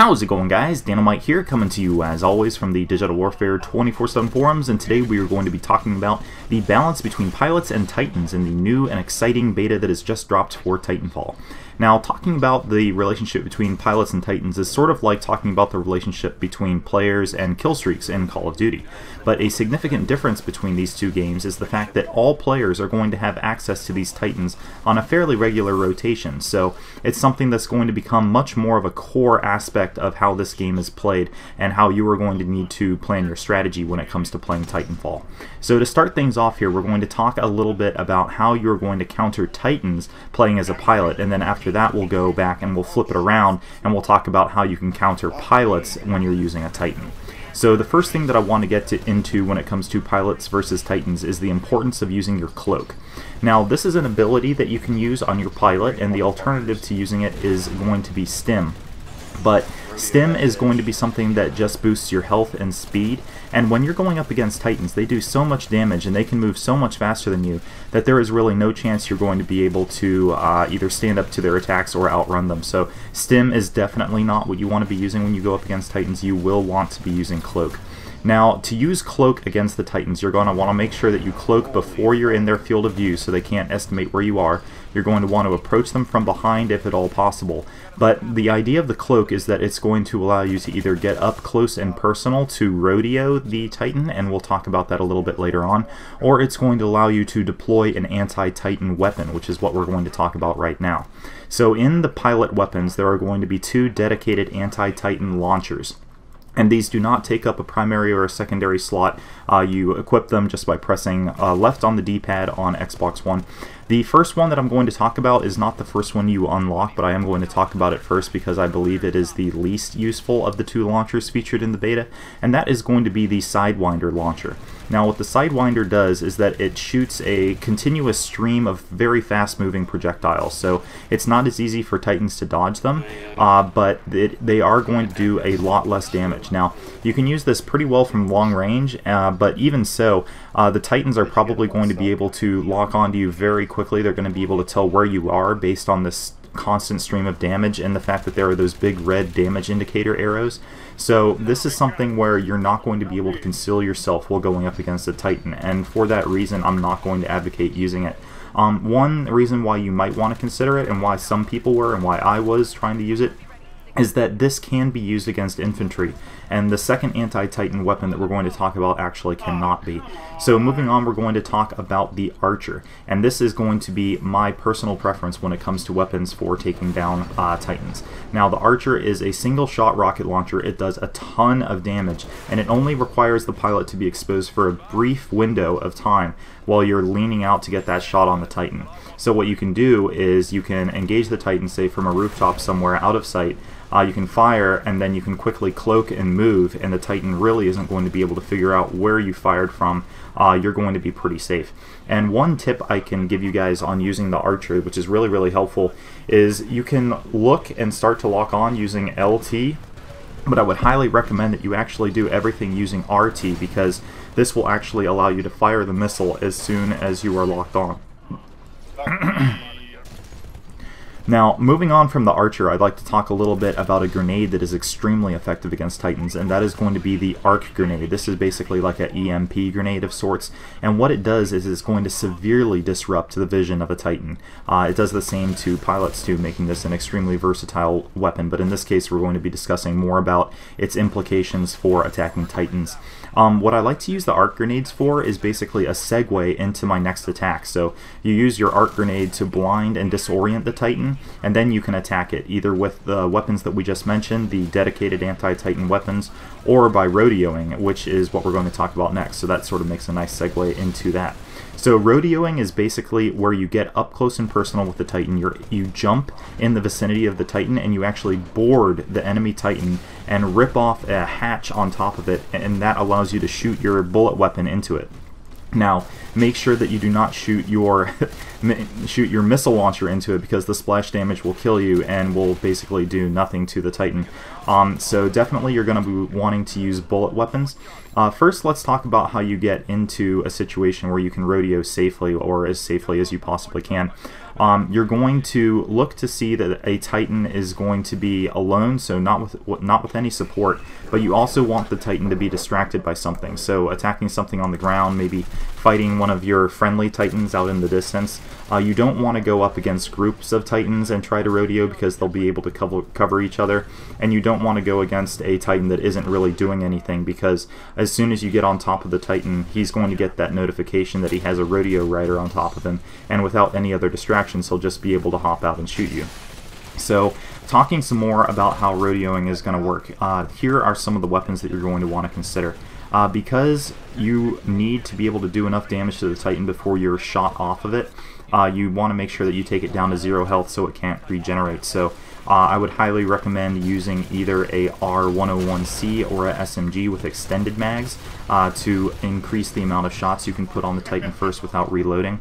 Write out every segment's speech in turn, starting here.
How's it going, guys? Dynamite here, coming to you as always from the Digital Warfare 24/7 forums, and today we are going to be talking about the balance between pilots and titans in the new and exciting beta that has just dropped for Titanfall. Now, talking about the relationship between pilots and titans is sort of like talking about the relationship between players and kill streaks in Call of Duty. But a significant difference between these two games is the fact that all players are going to have access to these titans on a fairly regular rotation, so it's something that's going to become much more of a core aspect of how this game is played and how you are going to need to plan your strategy when it comes to playing Titanfall. So to start things off here, we're going to talk a little bit about how you're going to counter titans playing as a pilot, and then after that we'll go back and we'll flip it around and we'll talk about how you can counter pilots when you're using a titan. So the first thing that I want to get into when it comes to pilots versus titans is the importance of using your cloak. Now, this is an ability that you can use on your pilot, and the alternative to using it is going to be stim. But stim is going to be something that just boosts your health and speed, and when you're going up against titans, they do so much damage and they can move so much faster than you that there is really no chance you're going to be able to either stand up to their attacks or outrun them. So stim is definitely not what you want to be using when you go up against titans. You will want to be using cloak. Now, to use cloak against the titans, you're going to want to make sure that you cloak before you're in their field of view so they can't estimate where you are. You're going to want to approach them from behind if at all possible. But the idea of the cloak is that it's going to allow you to either get up close and personal to rodeo the titan, and we'll talk about that a little bit later on, or it's going to allow you to deploy an anti-titan weapon, which is what we're going to talk about right now. So in the pilot weapons, there are going to be two dedicated anti-titan launchers. And these do not take up a primary or a secondary slot. You equip them just by pressing left on the D-pad on Xbox One. The first one that I'm going to talk about is not the first one you unlock, but I am going to talk about it first because I believe it is the least useful of the two launchers featured in the beta, and that is going to be the Sidewinder launcher. Now, what the Sidewinder does is that it shoots a continuous stream of very fast-moving projectiles, so it's not as easy for Titans to dodge them, but they are going to do a lot less damage. Now, you can use this pretty well from long range, but even so, the Titans are probably going to be able to lock onto you very quickly. They're going to be able to tell where you are based on this constant stream of damage and the fact that there are those big red damage indicator arrows. So this is something where you're not going to be able to conceal yourself while going up against a Titan, and for that reason I'm not going to advocate using it. One reason why you might want to consider it, and why some people were and why I was trying to use it, is that this can be used against infantry, and the second anti-titan weapon that we're going to talk about actually cannot be. So moving on, we're going to talk about the archer, and this is going to be my personal preference when it comes to weapons for taking down titans. Now, the archer is a single shot rocket launcher. It does a ton of damage, and it only requires the pilot to be exposed for a brief window of time while you're leaning out to get that shot on the titan. So what you can do is you can engage the titan, say from a rooftop somewhere out of sight. You can fire, and then you can quickly cloak and move, and the Titan really isn't going to be able to figure out where you fired from. You're going to be pretty safe. And one tip I can give you guys on using the archer, which is really, really helpful, is you can look and start to lock on using LT, but I would highly recommend that you actually do everything using RT, because this will actually allow you to fire the missile as soon as you are locked on. Now, moving on from the archer, I'd like to talk a little bit about a grenade that is extremely effective against titans, and that is going to be the arc grenade. This is basically like an EMP grenade of sorts, and what it does is it's going to severely disrupt the vision of a titan. It does the same to pilots too, making this an extremely versatile weapon, but in this case we're going to be discussing more about its implications for attacking titans. What I like to use the arc grenades for is basically a segue into my next attack. So you use your arc grenade to blind and disorient the titan, and then you can attack it either with the weapons that we just mentioned, the dedicated anti-titan weapons, or by rodeoing, which is what we're going to talk about next. So that sort of makes a nice segue into that. So rodeoing is basically where you get up close and personal with the Titan. You jump in the vicinity of the Titan and you actually board the enemy Titan and rip off a hatch on top of it, and that allows you to shoot your bullet weapon into it. Now, make sure that you do not shoot your missile launcher into it, because the splash damage will kill you and will basically do nothing to the Titan. So definitely you're going to be wanting to use bullet weapons. First, let's talk about how you get into a situation where you can rodeo safely, or as safely as you possibly can. You're going to look to see that a Titan is going to be alone, so not with any support, but you also want the Titan to be distracted by something. So attacking something on the ground, maybe fighting one of your friendly Titans out in the distance. You don't want to go up against groups of Titans and try to rodeo because they'll be able to cover each other, and you don't want to go against a Titan that isn't really doing anything, because as soon as you get on top of the Titan, he's going to get that notification that he has a rodeo rider on top of him, and without any other distractions, he'll just be able to hop out and shoot you. So, talking some more about how rodeoing is going to work, here are some of the weapons that you're going to want to consider. Because you need to be able to do enough damage to the Titan before you're shot off of it, you want to make sure that you take it down to 0 health so it can't regenerate. So I would highly recommend using either a R101C or a SMG with extended mags to increase the amount of shots you can put on the Titan first without reloading.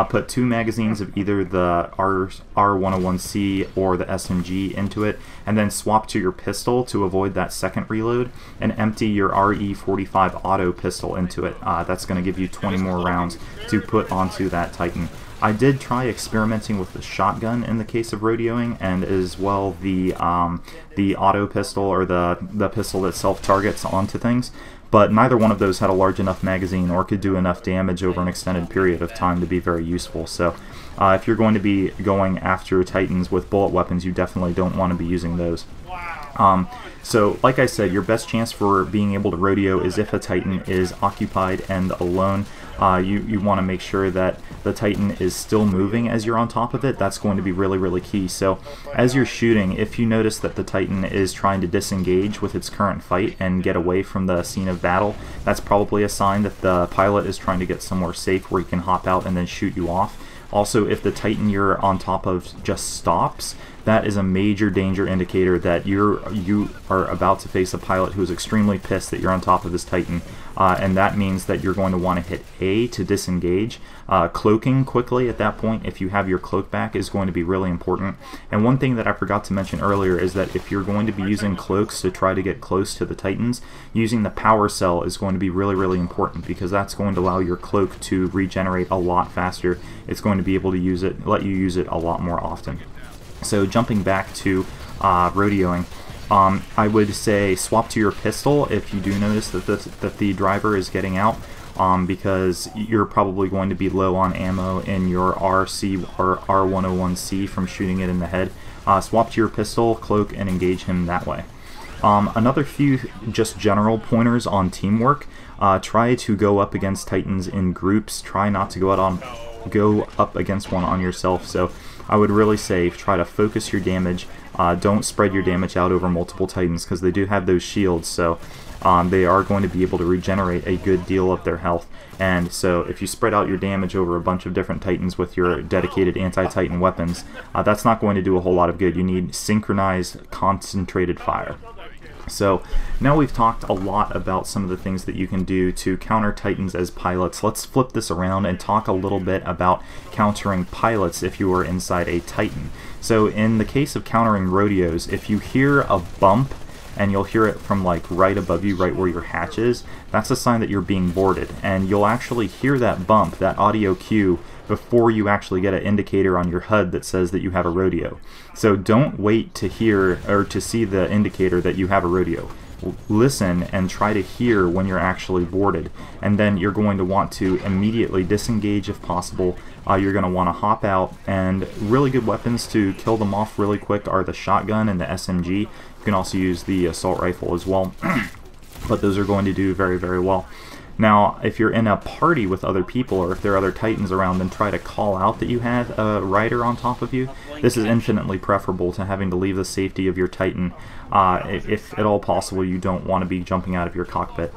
Put 2 magazines of either the R101C or the SMG into it, and then swap to your pistol to avoid that second reload, and empty your RE45 auto pistol into it. That's going to give you 20 more rounds to put onto that Titan. I did try experimenting with the shotgun in the case of rodeoing, and as well the auto pistol, or the pistol that self-targets onto things, but neither one of those had a large enough magazine or could do enough damage over an extended period of time to be very useful. So if you're going to be going after Titans with bullet weapons, you definitely don't want to be using those. So, like I said, your best chance for being able to rodeo is if a Titan is occupied and alone. You want to make sure that the Titan is still moving as you're on top of it. That's going to be really, really key. So, as you're shooting, if you notice that the Titan is trying to disengage with its current fight and get away from the scene of battle, that's probably a sign that the pilot is trying to get somewhere safe where he can hop out and then shoot you off. Also, if the Titan you're on top of just stops, that is a major danger indicator that you are about to face a pilot who is extremely pissed that you're on top of this Titan, and that means that you're going to want to hit A to disengage. Cloaking quickly at that point, if you have your cloak back, is going to be really important. And one thing that I forgot to mention earlier is that if you're going to be using cloaks to try to get close to the Titans, using the power cell is going to be really, really important, because that's going to allow your cloak to regenerate a lot faster. It's going to be able to let you use it a lot more often. So jumping back to rodeoing, I would say swap to your pistol if you do notice that the driver is getting out, because you're probably going to be low on ammo in your RC or R101C from shooting it in the head. Swap to your pistol, cloak, and engage him that way. Another few just general pointers on teamwork. Try to go up against Titans in groups. Try not to go up against one on yourself. So I would really say try to focus your damage. Don't spread your damage out over multiple Titans, because they do have those shields, so they are going to be able to regenerate a good deal of their health. And so if you spread out your damage over a bunch of different Titans with your dedicated anti-Titan weapons, that's not going to do a whole lot of good. You need synchronized, concentrated fire. So now we've talked a lot about some of the things that you can do to counter Titans as pilots. Let's flip this around and talk a little bit about countering pilots if you are inside a Titan. So in the case of countering rodeos, if you hear a bump, and you'll hear it from like right above you, right where your hatch is, that's a sign that you're being boarded. And you'll actually hear that bump, that audio cue, before you actually get an indicator on your HUD that says that you have a rodeo. So don't wait to hear or to see the indicator that you have a rodeo. Listen and try to hear when you're actually boarded, and then you're going to want to immediately disengage if possible. You're going to want to hop out, and really good weapons to kill them off really quick are the shotgun and the SMG. You can also use the assault rifle as well, but those are going to do very, very well. Now, if you're in a party with other people, or if there are other Titans around, then try to call out that you have a rider on top of you. This is infinitely preferable to having to leave the safety of your Titan. If at all possible, you don't want to be jumping out of your cockpit.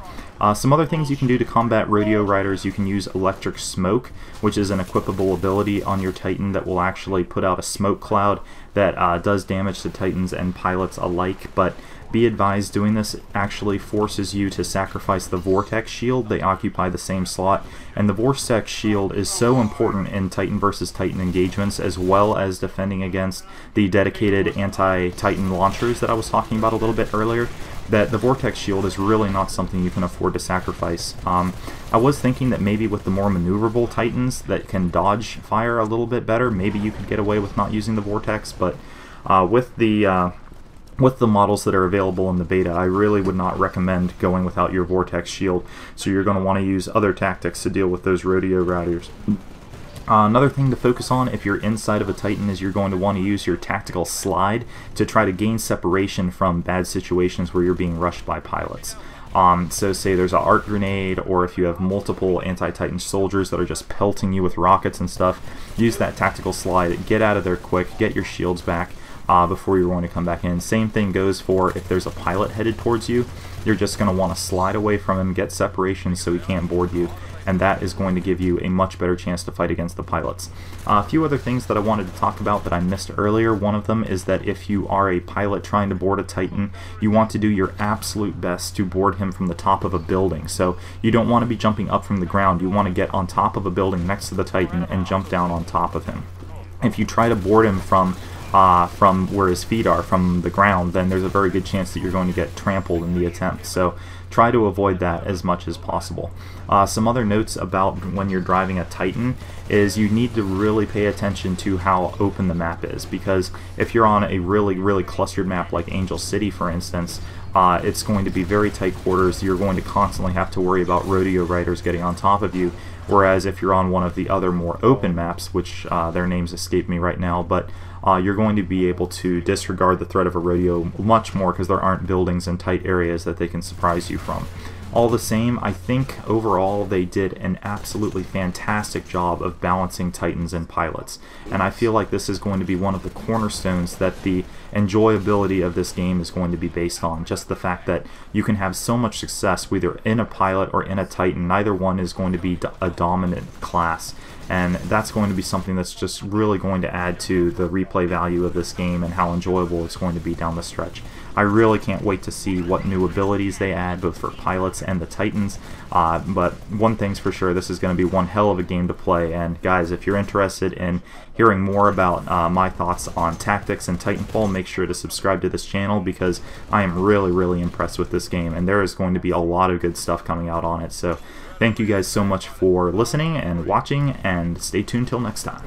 Some other things you can do to combat rodeo riders: you can use electric smoke, which is an equipable ability on your Titan that will actually put out a smoke cloud that does damage to Titans and pilots alike, but be advised, doing this actually forces you to sacrifice the Vortex shield. They occupy the same slot, and the Vortex shield is so important in Titan versus Titan engagements, as well as defending against the dedicated anti-Titan launchers that I was talking about a little bit earlier. that the Vortex Shield is really not something you can afford to sacrifice. I was thinking that maybe with the more maneuverable Titans that can dodge fire a little bit better, maybe you could get away with not using the Vortex, but with the models that are available in the beta, I really would not recommend going without your Vortex Shield, so you're going to want to use other tactics to deal with those rodeo riders. Another thing to focus on if you're inside of a Titan is you're going to want to use your tactical slide to try to gain separation from bad situations where you're being rushed by pilots. So say there's an arc grenade, or if you have multiple anti-Titan soldiers that are just pelting you with rockets and stuff, use that tactical slide, get out of there quick, get your shields back before you're going to come back in. Same thing goes for if there's a pilot headed towards you, you're just going to want to slide away from him, get separation so he can't board you, and that is going to give you a much better chance to fight against the pilots. A few other things that I wanted to talk about that I missed earlier. One of them is that if you are a pilot trying to board a Titan, you want to do your absolute best to board him from the top of a building. So you don't want to be jumping up from the ground, you want to get on top of a building next to the Titan and jump down on top of him. If you try to board him from where his feet are, from the ground, then there's a very good chance that you're going to get trampled in the attempt. So try to avoid that as much as possible. Some other notes about when you're driving a Titan is you need to really pay attention to how open the map is, because if you're on a really clustered map like Angel City, for instance, it's going to be very tight quarters. You're going to constantly have to worry about rodeo riders getting on top of you, whereas if you're on one of the other more open maps, which their names escape me right now, but you're going to be able to disregard the threat of a rodeo much more because there aren't buildings in tight areas that they can surprise you from. All the same, I think overall they did an absolutely fantastic job of balancing Titans and pilots, and I feel like this is going to be one of the cornerstones that the enjoyability of this game is going to be based on. Just the fact that you can have so much success either in a pilot or in a Titan. Neither one is going to be a dominant class, and that's going to be something that's just really going to add to the replay value of this game and how enjoyable it's going to be down the stretch. I really can't wait to see what new abilities they add, both for pilots and the Titans, but one thing's for sure, this is going to be one hell of a game to play. And guys, if you're interested in hearing more about my thoughts on tactics and Titanfall, make sure to subscribe to this channel, because I am really impressed with this game, and there is going to be a lot of good stuff coming out on it. So thank you guys so much for listening and watching, and stay tuned till next time.